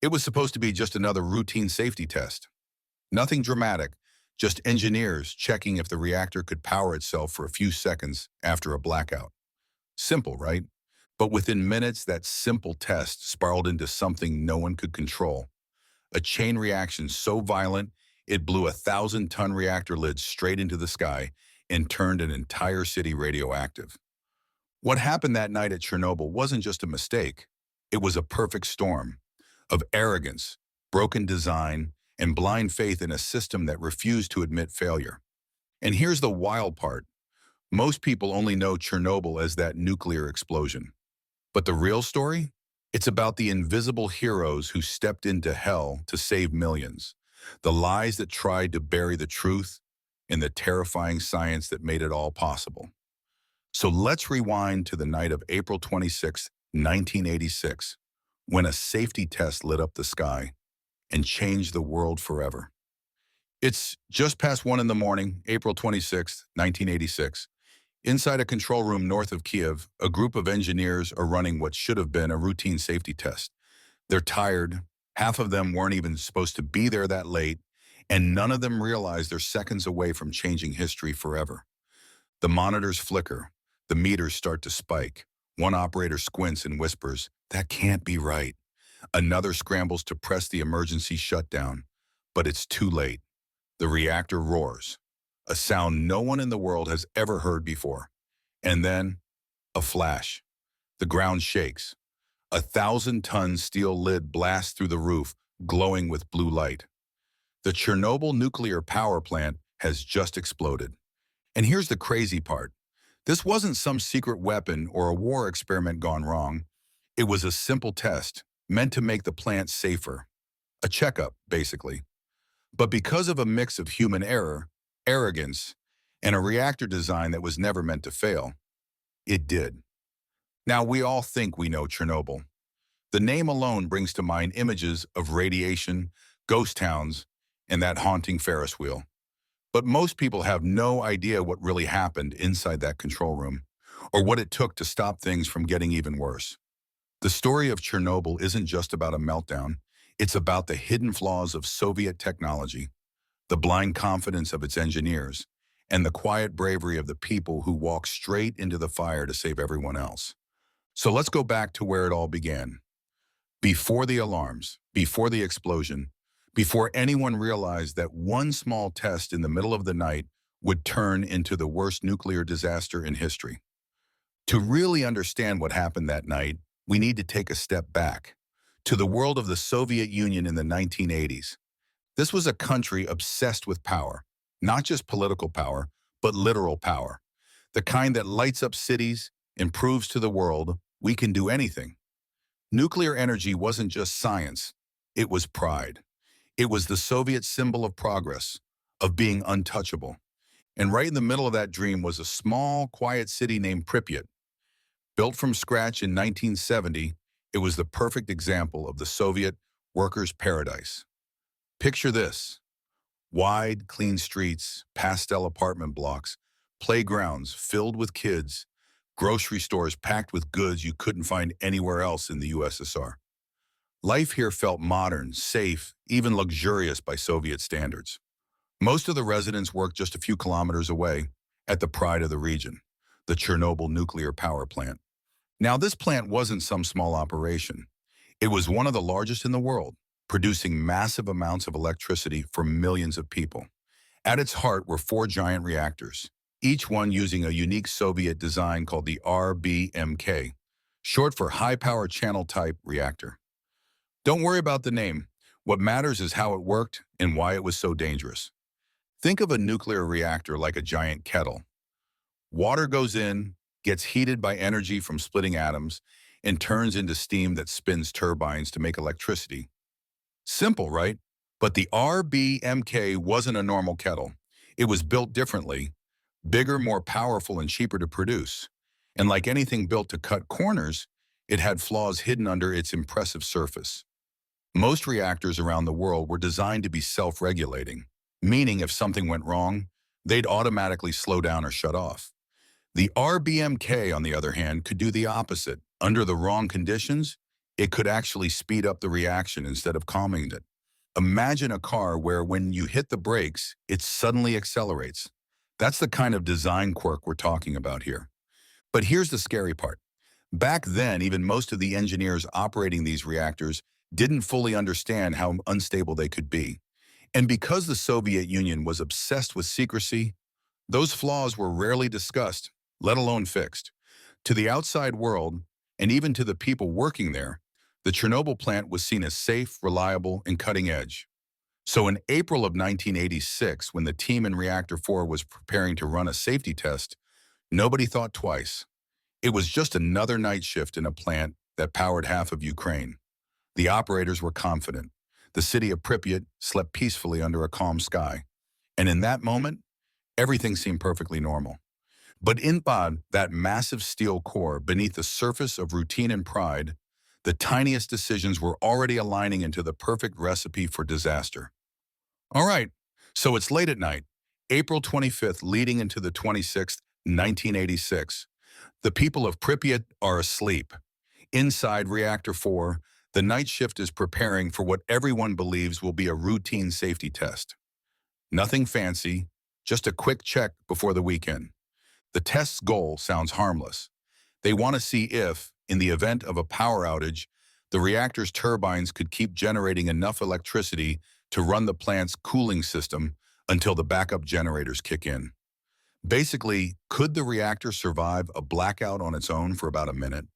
It was supposed to be just another routine safety test. Nothing dramatic, just engineers checking if the reactor could power itself for a few seconds after a blackout. Simple, right? But within minutes, that simple test spiraled into something no one could control. A chain reaction so violent, it blew 1,000-ton reactor lids straight into the sky and turned an entire city radioactive. What happened that night at Chernobyl wasn't just a mistake. It was a perfect storm of arrogance, broken design, and blind faith in a system that refused to admit failure. And here's the wild part. Most people only know Chernobyl as that nuclear explosion. But the real story? It's about the invisible heroes who stepped into hell to save millions, the lies that tried to bury the truth, and the terrifying science that made it all possible. So let's rewind to the night of April 26, 1986, when a safety test lit up the sky and changed the world forever. It's just past 1 in the morning, April 26, 1986. Inside a control room north of Kiev, a group of engineers are running what should have been a routine safety test. They're tired, half of them weren't even supposed to be there that late, and none of them realize they're seconds away from changing history forever. The monitors flicker, the meters start to spike. One operator squints and whispers, "That can't be right." Another scrambles to press the emergency shutdown, but it's too late. The reactor roars, a sound no one in the world has ever heard before. And then, a flash. The ground shakes. 1,000-ton steel lid blasts through the roof, glowing with blue light. The Chernobyl nuclear power plant has just exploded. And here's the crazy part. This wasn't some secret weapon or a war experiment gone wrong. It was a simple test, meant to make the plant safer. A checkup, basically. But because of a mix of human error, arrogance, and a reactor design that was never meant to fail, it did. Now, we all think we know Chernobyl. The name alone brings to mind images of radiation, ghost towns, and that haunting Ferris wheel. But most people have no idea what really happened inside that control room, or what it took to stop things from getting even worse. The story of Chernobyl isn't just about a meltdown. It's about the hidden flaws of Soviet technology, the blind confidence of its engineers, and the quiet bravery of the people who walked straight into the fire to save everyone else. So let's go back to where it all began. Before the alarms, before the explosion, before anyone realized that one small test in the middle of the night would turn into the worst nuclear disaster in history. To really understand what happened that night, we need to take a step back to the world of the Soviet Union in the 1980s. This was a country obsessed with power, not just political power, but literal power. The kind that lights up cities and proves to the world we can do anything. Nuclear energy wasn't just science, it was pride. It was the Soviet symbol of progress, of being untouchable. And right in the middle of that dream was a small, quiet city named Pripyat. Built from scratch in 1970, it was the perfect example of the Soviet workers' paradise. Picture this: wide, clean streets, pastel apartment blocks, playgrounds filled with kids, grocery stores packed with goods you couldn't find anywhere else in the USSR. Life here felt modern, safe, even luxurious by Soviet standards. Most of the residents worked just a few kilometers away, at the pride of the region, the Chernobyl nuclear power plant. Now, this plant wasn't some small operation. It was one of the largest in the world, producing massive amounts of electricity for millions of people. At its heart were 4 giant reactors, each one using a unique Soviet design called the RBMK, short for High Power Channel Type Reactor. Don't worry about the name. What matters is how it worked and why it was so dangerous. Think of a nuclear reactor like a giant kettle. Water goes in, gets heated by energy from splitting atoms, and turns into steam that spins turbines to make electricity. Simple, right? But the RBMK wasn't a normal kettle. It was built differently, bigger, more powerful, and cheaper to produce. And like anything built to cut corners, it had flaws hidden under its impressive surface. Most reactors around the world were designed to be self-regulating, meaning if something went wrong, they'd automatically slow down or shut off. The RBMK, on the other hand, could do the opposite. Under the wrong conditions, It could actually speed up the reaction instead of calming it. Imagine a car where when you hit the brakes, it suddenly accelerates. That's the kind of design quirk we're talking about here. But here's the scary part. Back then, even most of the engineers operating these reactors didn't fully understand how unstable they could be. And because the Soviet Union was obsessed with secrecy, those flaws were rarely discussed, let alone fixed. To the outside world, and even to the people working there, the Chernobyl plant was seen as safe, reliable, and cutting edge. So in April of 1986, when the team in Reactor 4 was preparing to run a safety test, nobody thought twice. It was just another night shift in a plant that powered half of Ukraine. The operators were confident. The city of Pripyat slept peacefully under a calm sky. And in that moment, everything seemed perfectly normal. But inside that massive steel core, beneath the surface of routine and pride, the tiniest decisions were already aligning into the perfect recipe for disaster. All right, so it's late at night, April 25th, leading into the 26th, 1986. The people of Pripyat are asleep. Inside Reactor 4, the night shift is preparing for what everyone believes will be a routine safety test. Nothing fancy, just a quick check before the weekend. The test's goal sounds harmless. They want to see if, in the event of a power outage, the reactor's turbines could keep generating enough electricity to run the plant's cooling system until the backup generators kick in. Basically, could the reactor survive a blackout on its own for about a minute?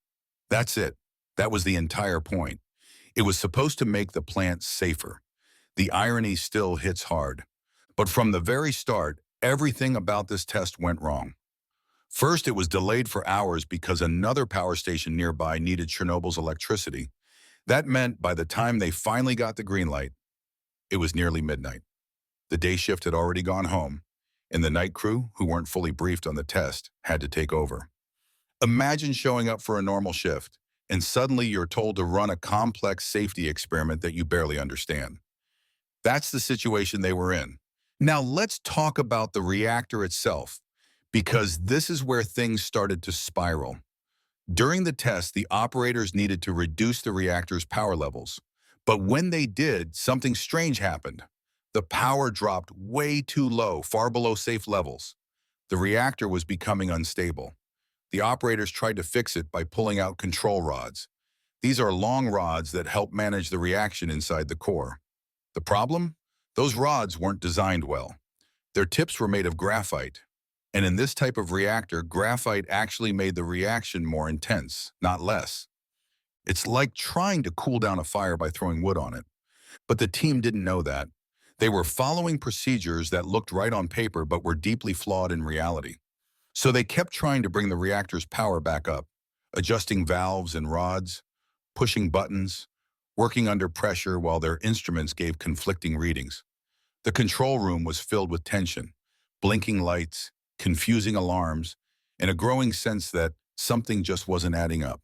That's it. That was the entire point. It was supposed to make the plant safer. The irony still hits hard. But from the very start, everything about this test went wrong. First, it was delayed for hours because another power station nearby needed Chernobyl's electricity. That meant by the time they finally got the green light, it was nearly midnight. The day shift had already gone home, and the night crew, who weren't fully briefed on the test, had to take over. Imagine showing up for a normal shift, and suddenly you're told to run a complex safety experiment that you barely understand. That's the situation they were in. Now let's talk about the reactor itself, because this is where things started to spiral. During the test, the operators needed to reduce the reactor's power levels. But when they did, something strange happened. The power dropped way too low, far below safe levels. The reactor was becoming unstable. The operators tried to fix it by pulling out control rods. These are long rods that help manage the reaction inside the core. The problem? Those rods weren't designed well. Their tips were made of graphite. And in this type of reactor, graphite actually made the reaction more intense, not less. It's like trying to cool down a fire by throwing wood on it. But the team didn't know that. They were following procedures that looked right on paper but were deeply flawed in reality. So they kept trying to bring the reactor's power back up, adjusting valves and rods, pushing buttons, working under pressure while their instruments gave conflicting readings. The control room was filled with tension, blinking lights, confusing alarms, and a growing sense that something just wasn't adding up.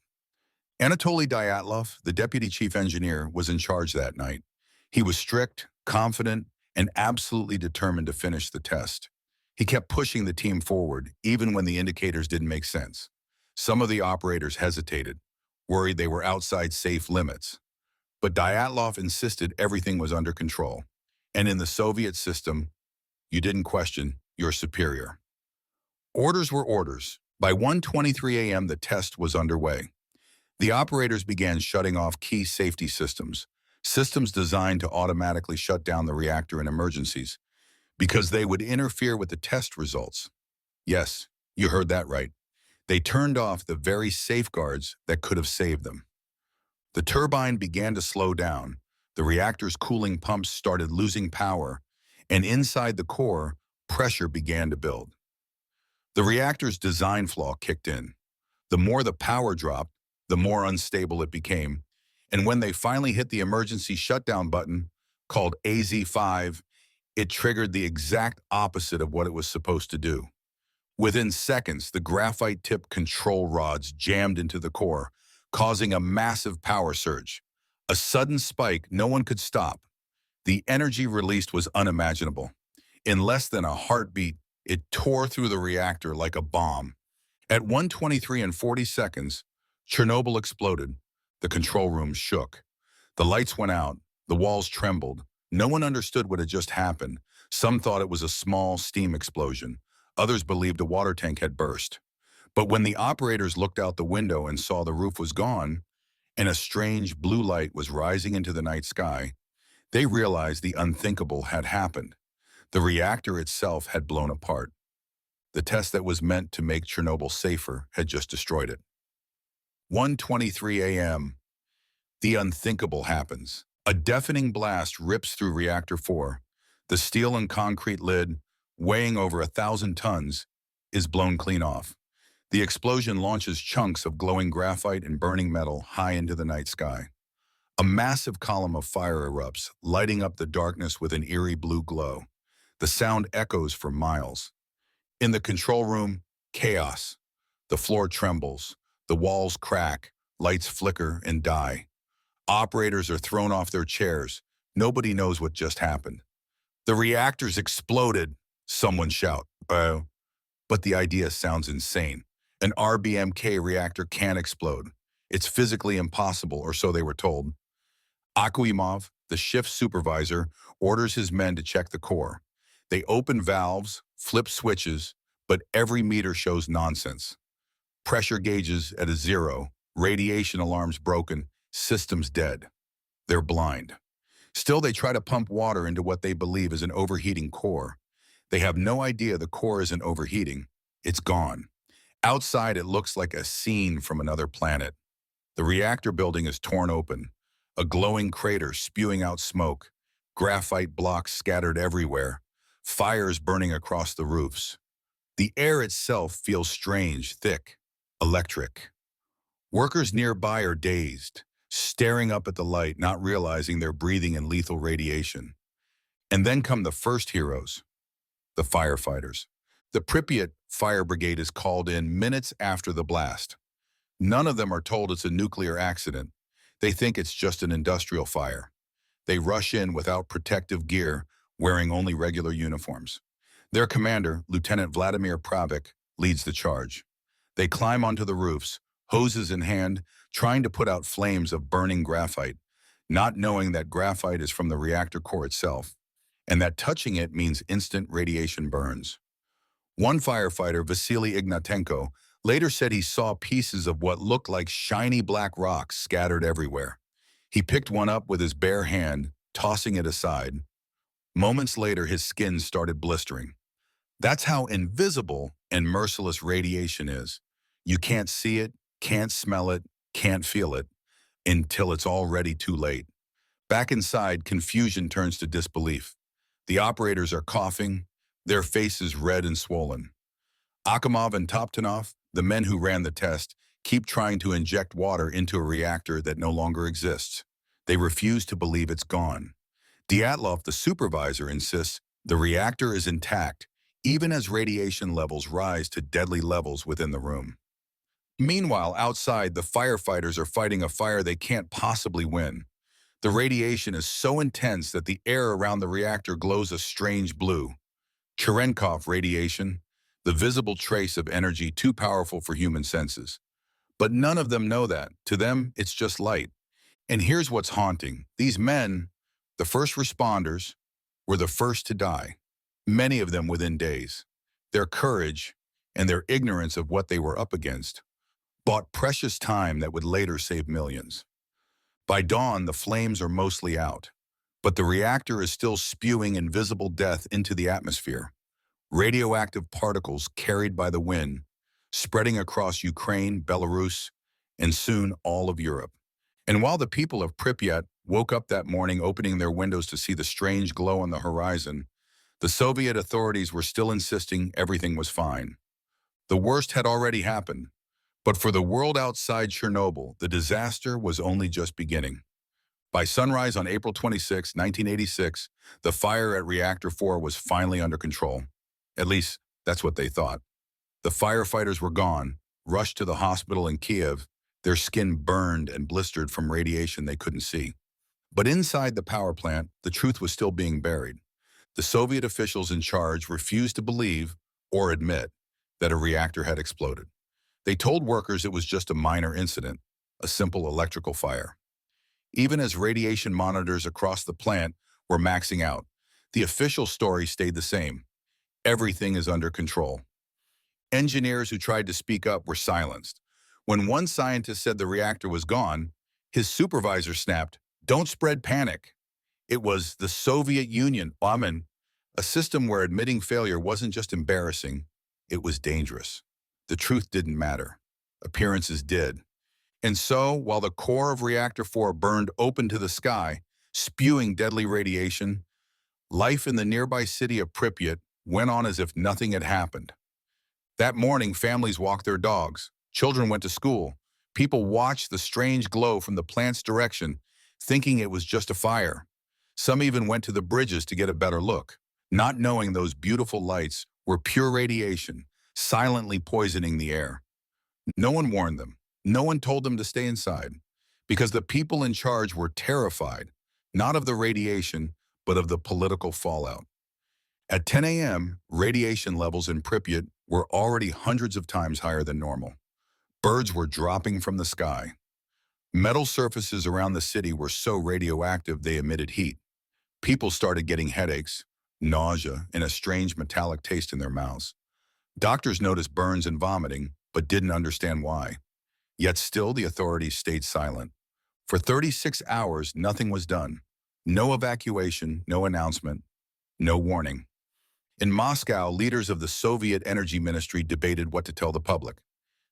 Anatoly Dyatlov, the deputy chief engineer, was in charge that night. He was strict, confident, and absolutely determined to finish the test. He kept pushing the team forward, even when the indicators didn't make sense. Some of the operators hesitated, worried they were outside safe limits. But Dyatlov insisted everything was under control. And in the Soviet system, you didn't question your superior. Orders were orders. By 1:23 a.m., the test was underway. The operators began shutting off key safety systems, systems designed to automatically shut down the reactor in emergencies, because they would interfere with the test results. Yes, you heard that right. They turned off the very safeguards that could have saved them. The turbine began to slow down, the reactor's cooling pumps started losing power, and inside the core, pressure began to build. The reactor's design flaw kicked in. The more the power dropped, the more unstable it became. And when they finally hit the emergency shutdown button, called AZ5, it triggered the exact opposite of what it was supposed to do. Within seconds, the graphite-tipped control rods jammed into the core, causing a massive power surge. A sudden spike no one could stop. The energy released was unimaginable. In less than a heartbeat, it tore through the reactor like a bomb. At 1:23 and 40 seconds, Chernobyl exploded. The control room shook. The lights went out. The walls trembled. No one understood what had just happened. Some thought it was a small steam explosion. Others believed a water tank had burst. But when the operators looked out the window and saw the roof was gone, and a strange blue light was rising into the night sky, they realized the unthinkable had happened. The reactor itself had blown apart. The test that was meant to make Chernobyl safer had just destroyed it. 1:23 a.m. The unthinkable happens. A deafening blast rips through Reactor 4. The steel and concrete lid, weighing over 1,000 tons, is blown clean off. The explosion launches chunks of glowing graphite and burning metal high into the night sky. A massive column of fire erupts, lighting up the darkness with an eerie blue glow. The sound echoes for miles. In the control room, chaos. The floor trembles. The walls crack. Lights flicker and die. Operators are thrown off their chairs. Nobody knows what just happened. The reactors exploded, someone shout. But the idea sounds insane. An RBMK reactor can't explode. It's physically impossible, or so they were told. Akimov, the shift supervisor, orders his men to check the core. They open valves, flip switches, but every meter shows nonsense. Pressure gauges at a zero, radiation alarms broken, systems dead. They're blind. Still, they try to pump water into what they believe is an overheating core. They have no idea the core isn't overheating. It's gone. Outside, it looks like a scene from another planet. The reactor building is torn open, a glowing crater spewing out smoke, graphite blocks scattered everywhere, fires burning across the roofs. The air itself feels strange, thick, electric. Workers nearby are dazed, staring up at the light, not realizing they're breathing in lethal radiation. And then come the first heroes, the firefighters. The Pripyat fire brigade is called in minutes after the blast. None of them are told it's a nuclear accident. They think it's just an industrial fire. They rush in without protective gear, wearing only regular uniforms. Their commander, Lieutenant Vladimir Pravik, leads the charge. They climb onto the roofs, hoses in hand, trying to put out flames of burning graphite, not knowing that graphite is from the reactor core itself, and that touching it means instant radiation burns. One firefighter, Vasily Ignatenko, later said he saw pieces of what looked like shiny black rocks scattered everywhere. He picked one up with his bare hand, tossing it aside. Moments later, his skin started blistering. That's how invisible and merciless radiation is. You can't see it, can't smell it, can't feel it, until it's already too late. Back inside, confusion turns to disbelief. The operators are coughing, their faces red and swollen. Akimov and Toptonov, the men who ran the test, keep trying to inject water into a reactor that no longer exists. They refuse to believe it's gone. Dyatlov, the supervisor, insists the reactor is intact, even as radiation levels rise to deadly levels within the room. Meanwhile, outside, the firefighters are fighting a fire they can't possibly win. The radiation is so intense that the air around the reactor glows a strange blue. Cherenkov radiation, the visible trace of energy too powerful for human senses. But none of them know that. To them, it's just light. And here's what's haunting. These men, the first responders, were the first to die, many of them within days. Their courage and their ignorance of what they were up against bought precious time that would later save millions. By dawn, the flames are mostly out, but the reactor is still spewing invisible death into the atmosphere. Radioactive particles carried by the wind, spreading across Ukraine, Belarus, and soon all of Europe. And while the people of Pripyat woke up that morning opening their windows to see the strange glow on the horizon, the Soviet authorities were still insisting everything was fine. The worst had already happened, but for the world outside Chernobyl, the disaster was only just beginning. By sunrise on April 26, 1986, the fire at Reactor 4 was finally under control. At least, that's what they thought. The firefighters were gone, rushed to the hospital in Kiev, their skin burned and blistered from radiation they couldn't see. But inside the power plant, the truth was still being buried. The Soviet officials in charge refused to believe or admit that a reactor had exploded. They told workers it was just a minor incident. a simple electrical fire. Even as radiation monitors across the plant were maxing out, the official story stayed the same. Everything is under control. Engineers who tried to speak up were silenced. When one scientist said the reactor was gone, his supervisor snapped, "Don't spread panic." It was the Soviet Union, a system where admitting failure wasn't just embarrassing, it was dangerous. The truth didn't matter. Appearances did. And so, while the core of Reactor 4 burned open to the sky, spewing deadly radiation, life in the nearby city of Pripyat went on as if nothing had happened. That morning, families walked their dogs, children went to school, people watched the strange glow from the plant's direction, thinking it was just a fire. Some even went to the bridges to get a better look, not knowing those beautiful lights were pure radiation, silently poisoning the air. No one warned them. No one told them to stay inside, because the people in charge were terrified, not of the radiation, but of the political fallout. At 10 a.m., radiation levels in Pripyat were already hundreds of times higher than normal. Birds were dropping from the sky. Metal surfaces around the city were so radioactive they emitted heat. People started getting headaches, nausea, and a strange metallic taste in their mouths. Doctors noticed burns and vomiting, but didn't understand why. Yet still the authorities stayed silent. For 36 hours, nothing was done. No evacuation, no announcement, no warning. In Moscow, leaders of the Soviet Energy Ministry debated what to tell the public.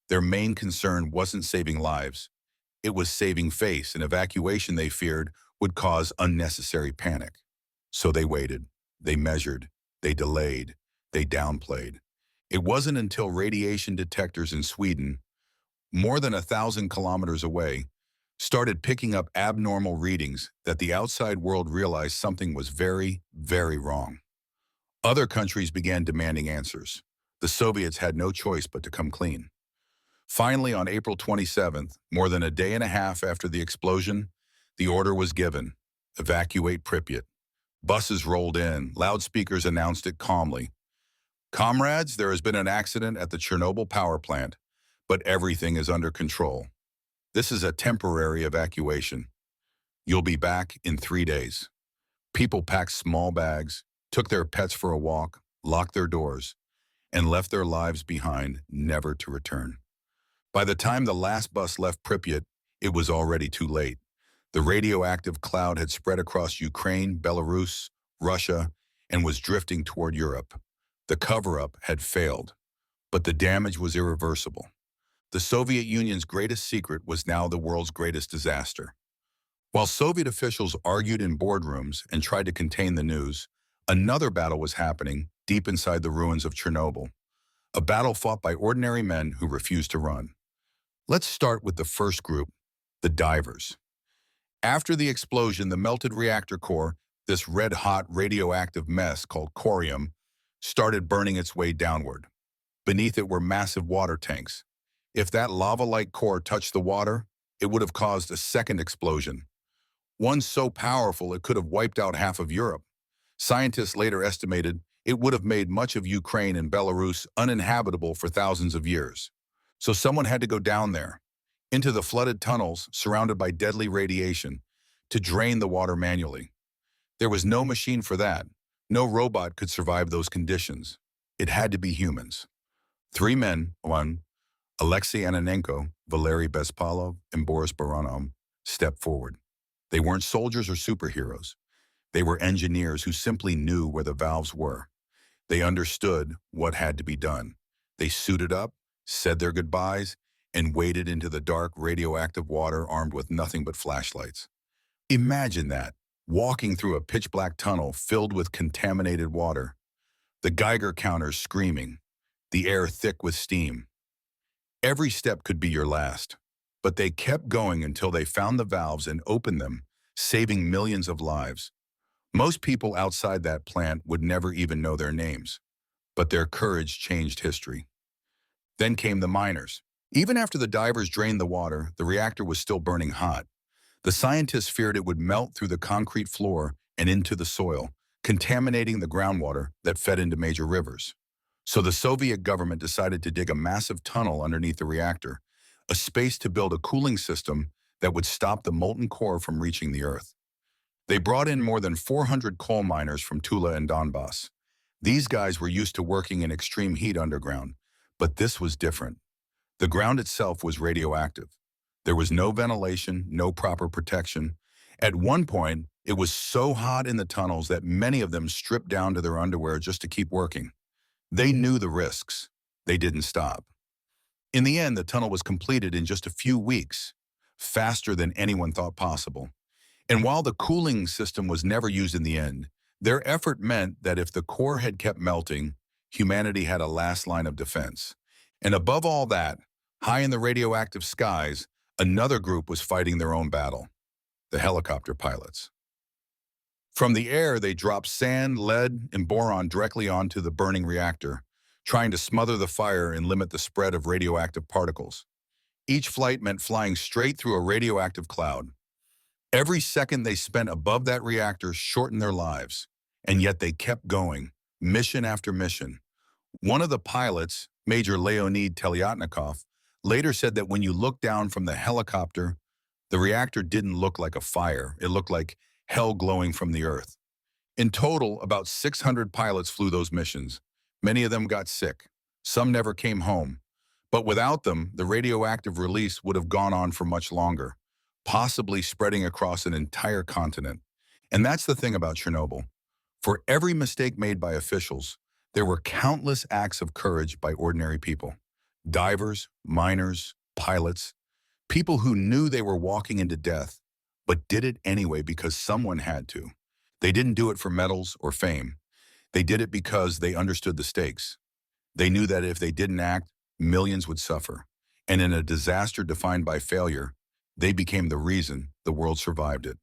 Their main concern wasn't saving lives. It was saving face, and evacuation, they feared, would cause unnecessary panic. So they waited, they measured, they delayed, they downplayed. It wasn't until radiation detectors in Sweden, more than 1,000 kilometers away, started picking up abnormal readings that the outside world realized something was very, very wrong. Other countries began demanding answers. The Soviets had no choice but to come clean. Finally, on April 27th, more than a day and a half after the explosion, the order was given: evacuate Pripyat. Buses rolled in, loudspeakers announced it calmly. "Comrades, there has been an accident at the Chernobyl power plant, but everything is under control. This is a temporary evacuation. You'll be back in 3 days." People packed small bags, took their pets for a walk, locked their doors, and left their lives behind, never to return. By the time the last bus left Pripyat, it was already too late. The radioactive cloud had spread across Ukraine, Belarus, Russia, and was drifting toward Europe. The cover-up had failed, but the damage was irreversible. The Soviet Union's greatest secret was now the world's greatest disaster. While Soviet officials argued in boardrooms and tried to contain the news, another battle was happening deep inside the ruins of Chernobyl, a battle fought by ordinary men who refused to run. Let's start with the first group, the divers. After the explosion, the melted reactor core, this red-hot radioactive mess called corium, started burning its way downward. Beneath it were massive water tanks. If that lava-like core touched the water, it would have caused a second explosion, one so powerful it could have wiped out half of Europe. Scientists later estimated it would have made much of Ukraine and Belarus uninhabitable for thousands of years. So someone had to go down there, into the flooded tunnels surrounded by deadly radiation, to drain the water manually. There was no machine for that. No robot could survive those conditions. It had to be humans. 3 men, Alexei Ananenko, Valery Bespalov, and Boris Baranov, stepped forward. They weren't soldiers or superheroes. They were engineers who simply knew where the valves were. They understood what had to be done. They suited up, said their goodbyes, and waded into the dark radioactive water armed with nothing but flashlights. Imagine that, walking through a pitch-black tunnel filled with contaminated water, the Geiger counters screaming, the air thick with steam. Every step could be your last, but they kept going until they found the valves and opened them, saving millions of lives. Most people outside that plant would never even know their names, but their courage changed history. Then came the miners. Even after the divers drained the water, the reactor was still burning hot. The scientists feared it would melt through the concrete floor and into the soil, contaminating the groundwater that fed into major rivers. So the Soviet government decided to dig a massive tunnel underneath the reactor, a space to build a cooling system that would stop the molten core from reaching the Earth. They brought in more than 400 coal miners from Tula and Donbass. These guys were used to working in extreme heat underground, but this was different. The ground itself was radioactive. There was no ventilation, no proper protection. At one point, it was so hot in the tunnels that many of them stripped down to their underwear just to keep working. They knew the risks. They didn't stop. In the end, the tunnel was completed in just a few weeks, faster than anyone thought possible. And while the cooling system was never used in the end, their effort meant that if the core had kept melting, humanity had a last line of defense. And above all that, high in the radioactive skies, another group was fighting their own battle, the helicopter pilots. From the air, they dropped sand, lead, and boron directly onto the burning reactor, trying to smother the fire and limit the spread of radioactive particles. Each flight meant flying straight through a radioactive cloud. Every second they spent above that reactor shortened their lives, and yet they kept going, mission after mission. One of the pilots, Major Leonid Telyatnikov, later said that when you looked down from the helicopter, the reactor didn't look like a fire. It looked like hell glowing from the earth. In total, about 600 pilots flew those missions. Many of them got sick. Some never came home. But without them, the radioactive release would have gone on for much longer, possibly spreading across an entire continent. And that's the thing about Chernobyl. For every mistake made by officials, there were countless acts of courage by ordinary people. Divers, miners, pilots, people who knew they were walking into death, but did it anyway because someone had to. They didn't do it for medals or fame. They did it because they understood the stakes. They knew that if they didn't act, millions would suffer. And in a disaster defined by failure, they became the reason the world survived it.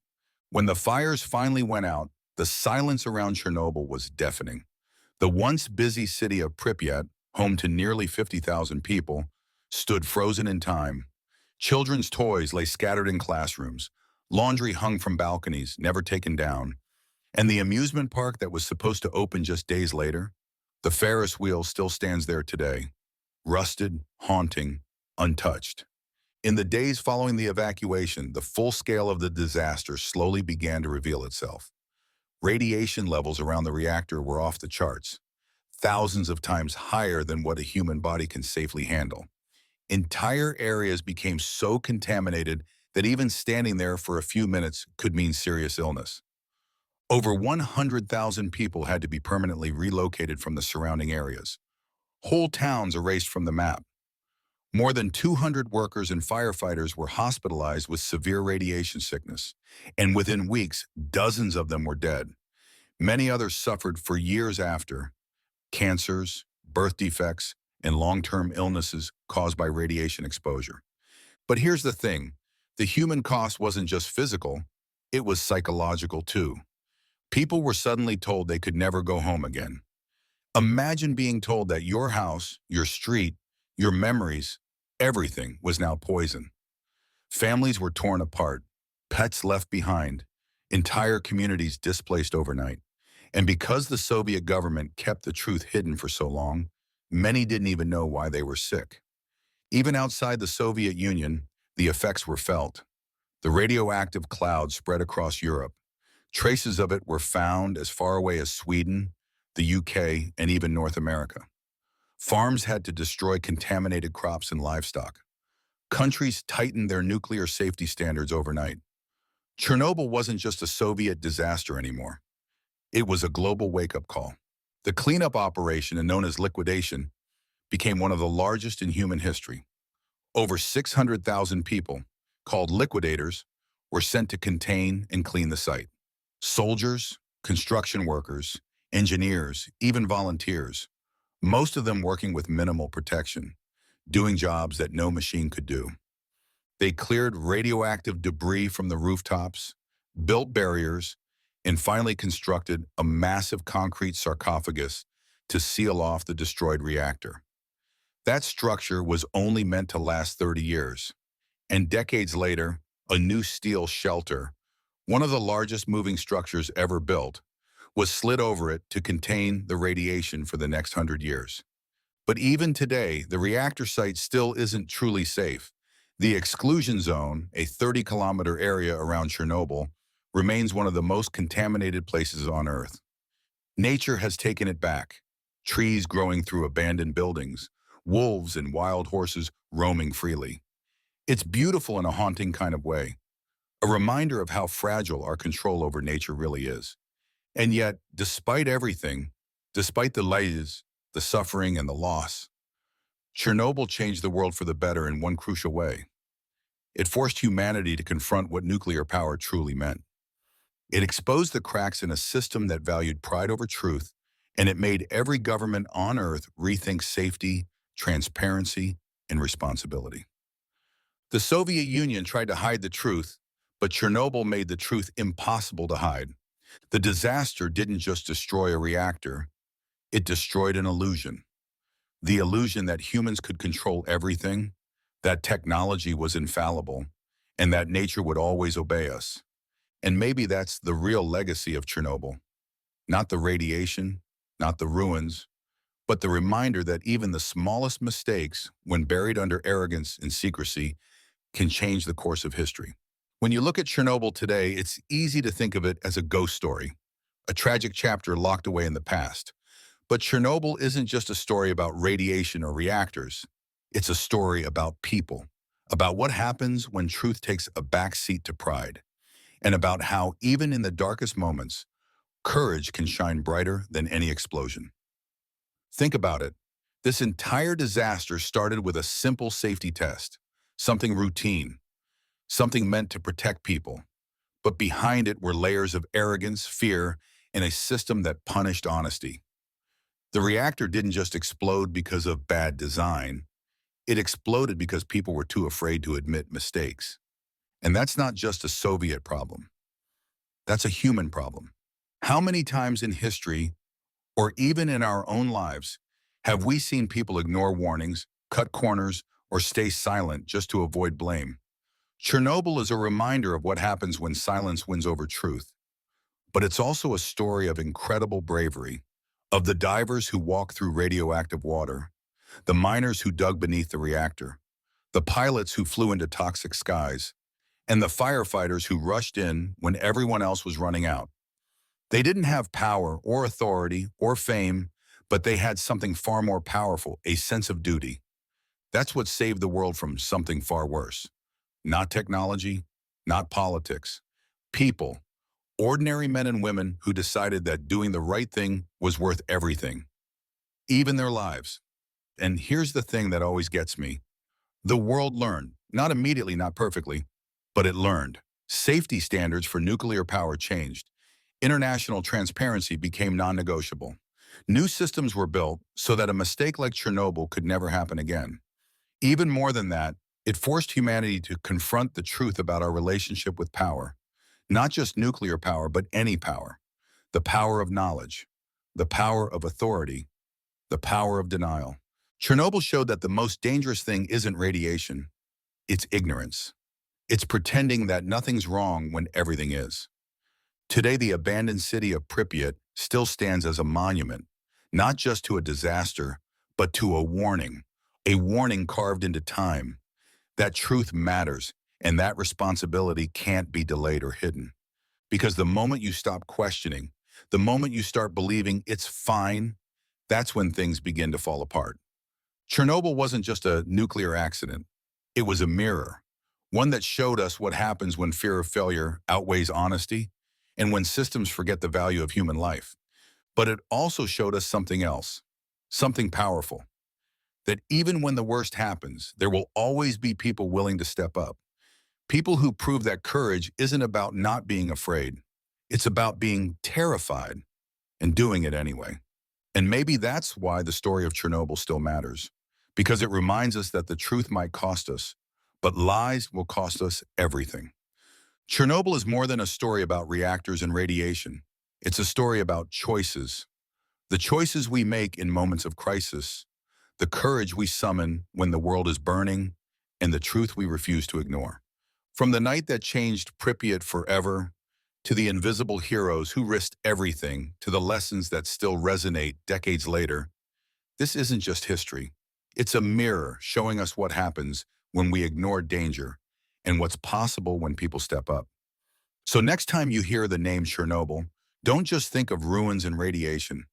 When the fires finally went out, the silence around Chernobyl was deafening. The once busy city of Pripyat, home to nearly 50,000 people, stood frozen in time. Children's toys lay scattered in classrooms. Laundry hung from balconies, never taken down. And the amusement park that was supposed to open just days later, the Ferris wheel still stands there today, rusted, haunting, untouched. In the days following the evacuation, the full scale of the disaster slowly began to reveal itself. Radiation levels around the reactor were off the charts, thousands of times higher than what a human body can safely handle. Entire areas became so contaminated that even standing there for a few minutes could mean serious illness. Over 100,000 people had to be permanently relocated from the surrounding areas. Whole towns erased from the map. More than 200 workers and firefighters were hospitalized with severe radiation sickness, and within weeks, dozens of them were dead. Many others suffered for years after: cancers, birth defects, and long-term illnesses caused by radiation exposure. But here's the thing, the human cost wasn't just physical, it was psychological too. People were suddenly told they could never go home again. Imagine being told that your house, your street, your memories, everything was now poison. Families were torn apart, pets left behind, entire communities displaced overnight. And because the Soviet government kept the truth hidden for so long, many didn't even know why they were sick. Even outside the Soviet Union, the effects were felt. The radioactive cloud spread across Europe. Traces of it were found as far away as Sweden, the UK, and even North America. Farms had to destroy contaminated crops and livestock. Countries tightened their nuclear safety standards overnight. Chernobyl wasn't just a Soviet disaster anymore. It was a global wake-up call. The cleanup operation, known as liquidation, became one of the largest in human history. Over 600,000 people, called liquidators, were sent to contain and clean the site. Soldiers, construction workers, engineers, even volunteers, most of them working with minimal protection, doing jobs that no machine could do. They cleared radioactive debris from the rooftops, built barriers, and finally constructed a massive concrete sarcophagus to seal off the destroyed reactor. That structure was only meant to last 30 years, and decades later, a new steel shelter, one of the largest moving structures ever built, was slid over it to contain the radiation for the next 100 years. But even today, the reactor site still isn't truly safe. The exclusion zone, a 30-kilometer area around Chernobyl, remains one of the most contaminated places on Earth. Nature has taken it back. Trees growing through abandoned buildings, wolves and wild horses roaming freely. It's beautiful in a haunting kind of way, a reminder of how fragile our control over nature really is. And yet, despite everything, despite the lies, the suffering, and the loss, Chernobyl changed the world for the better in one crucial way. It forced humanity to confront what nuclear power truly meant. It exposed the cracks in a system that valued pride over truth, and it made every government on Earth rethink safety, transparency, and responsibility. The Soviet Union tried to hide the truth, but Chernobyl made the truth impossible to hide. The disaster didn't just destroy a reactor, it destroyed an illusion. The illusion that humans could control everything, that technology was infallible, and that nature would always obey us. And maybe that's the real legacy of Chernobyl. Not the radiation, not the ruins, but the reminder that even the smallest mistakes, when buried under arrogance and secrecy, can change the course of history. When you look at Chernobyl today, it's easy to think of it as a ghost story, a tragic chapter locked away in the past. But Chernobyl isn't just a story about radiation or reactors. It's a story about people, about what happens when truth takes a backseat to pride, and about how, even in the darkest moments, courage can shine brighter than any explosion. Think about it. This entire disaster started with a simple safety test, something routine, something meant to protect people. But behind it were layers of arrogance, fear, and a system that punished honesty. The reactor didn't just explode because of bad design. It exploded because people were too afraid to admit mistakes. And that's not just a Soviet problem. That's a human problem. How many times in history, or even in our own lives, have we seen people ignore warnings, cut corners, or stay silent just to avoid blame? Chernobyl is a reminder of what happens when silence wins over truth. But it's also a story of incredible bravery, of the divers who walked through radioactive water, the miners who dug beneath the reactor, the pilots who flew into toxic skies, and the firefighters who rushed in when everyone else was running out. They didn't have power or authority or fame, but they had something far more powerful, a sense of duty. That's what saved the world from something far worse. Not technology, not politics. People, ordinary men and women who decided that doing the right thing was worth everything, even their lives. And here's the thing that always gets me. The world learned, not immediately, not perfectly, but it learned. Safety standards for nuclear power changed. International transparency became non-negotiable. New systems were built so that a mistake like Chernobyl could never happen again. Even more than that, it forced humanity to confront the truth about our relationship with power. Not just nuclear power, but any power. The power of knowledge, the power of authority, the power of denial. Chernobyl showed that the most dangerous thing isn't radiation, it's ignorance. It's pretending that nothing's wrong when everything is. Today, the abandoned city of Pripyat still stands as a monument, not just to a disaster, but to a warning carved into time. That truth matters, and that responsibility can't be delayed or hidden. Because the moment you stop questioning, the moment you start believing it's fine, that's when things begin to fall apart. Chernobyl wasn't just a nuclear accident. It was a mirror, one that showed us what happens when fear of failure outweighs honesty and when systems forget the value of human life. But it also showed us something else, something powerful, that even when the worst happens, there will always be people willing to step up. People who prove that courage isn't about not being afraid. It's about being terrified and doing it anyway. And maybe that's why the story of Chernobyl still matters, because it reminds us that the truth might cost us, but lies will cost us everything. Chernobyl is more than a story about reactors and radiation. It's a story about choices. The choices we make in moments of crisis, the courage we summon when the world is burning, and the truth we refuse to ignore. From the night that changed Pripyat forever, to the invisible heroes who risked everything, to the lessons that still resonate decades later, this isn't just history. It's a mirror showing us what happens when we ignore danger, and what's possible when people step up. So next time you hear the name Chernobyl, don't just think of ruins and radiation.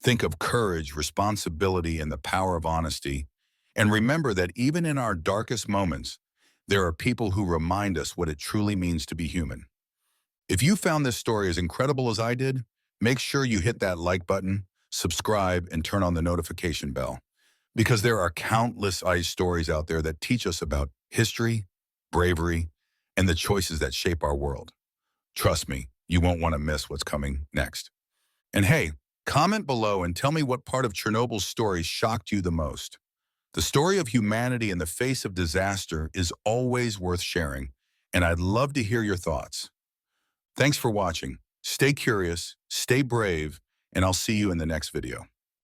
Think of courage, responsibility, and the power of honesty. And remember that even in our darkest moments, there are people who remind us what it truly means to be human. If you found this story as incredible as I did, make sure you hit that like button, subscribe, and turn on the notification bell. Because there are countless ice stories out there that teach us about history, bravery, and the choices that shape our world. Trust me, you won't want to miss what's coming next. And hey, comment below and tell me what part of Chernobyl's story shocked you the most. The story of humanity in the face of disaster is always worth sharing, and I'd love to hear your thoughts. Thanks for watching. Stay curious, stay brave, and I'll see you in the next video.